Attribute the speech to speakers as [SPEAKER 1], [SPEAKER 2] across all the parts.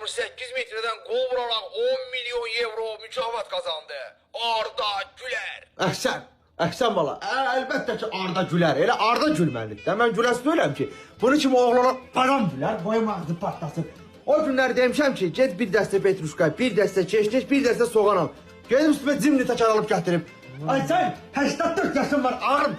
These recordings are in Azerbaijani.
[SPEAKER 1] 68 metreden gol vurarak 10 milyon euro mükafat kazandı. Arda Güler.
[SPEAKER 2] Əhsən bala, əlbəttə ki Arda Gülər, elə Arda gülməlidir. Mən güləsi deyiləm ki, bunun kimi oğlana param gülər, boyum ağzı partlasın. O günlər demişəm ki, get bir dəstə petruşka, bir dəstə keşkeş, bir dəstə soğan al. Gedim üstümə cimri təkər alıb gətirib. Ay sən, 84 yaşın var, ağrım.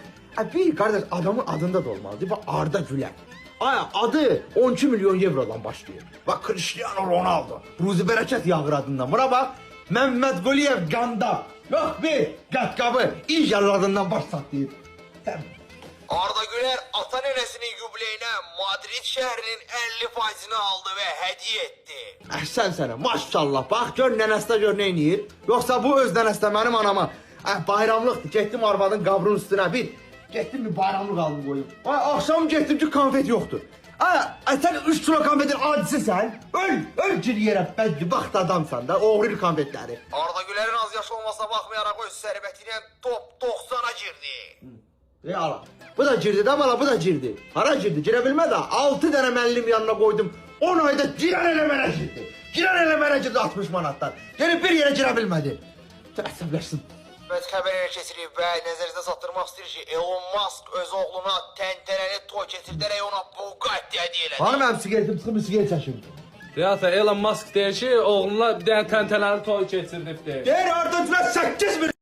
[SPEAKER 2] Bir qardaş, adamın adında da olmalıdır, bax Arda Gülər. Ay, adı 12 milyon eurodan başlayır. Bax, Cristiano Ronaldo, Ruzi Bərəkət yağır adından. Buna bax, Məhməd Quliyev Ganda. Yok bir qatkabı İnşallah adından baş satlayır.
[SPEAKER 1] Arda Güler ata nenesinin yubileyine Madrid şehrinin 50%'ını aldı ve hediye etti.
[SPEAKER 2] Əhsən sənə, maşallah. Bax gör nənəsdə gör nə eləyir. Yoxsa bu öz nənəsdə mənim anama bayramlıqdır. Getdim arvadın qabrının üstünə bir. Getdim bir bayramlıq aldım qoyum. Axşam getdim ki konfet yoxdur. Sən 3 kilo konfetin acisisən. Öl gir yerə bədbaxt adamsan da, oğrur konfetləri.
[SPEAKER 1] Arda Güler'in az yaş olmasına bakmayarak öz servetiyle top 90'a girdi.
[SPEAKER 2] Ala. Bu da girdi de bala, bu da girdi. Hara girdi? Girə bilmə də 6 dənə müəllim yanına qoydum. 10 ayda girən eləmənə girdi. Girən eləmənə girdi 60 manatdan. Gelib bir yerə girə bilmədi. Əsəbləşsin.
[SPEAKER 1] Evet, haber kesilip ve nezerinizde sattırmak istedir ki Elon Musk öz oğluna tenteneli toy getirderek ona Bugatti hediye eledi.
[SPEAKER 2] Hanım mənim sigaretim çıxıb sigaret çəkim.
[SPEAKER 3] Deyəsə Elon Musk deyir ki, oğluna bir dənə təntənəli toy keçirdibdir.
[SPEAKER 2] Deyir Arda Gülər 8 milyon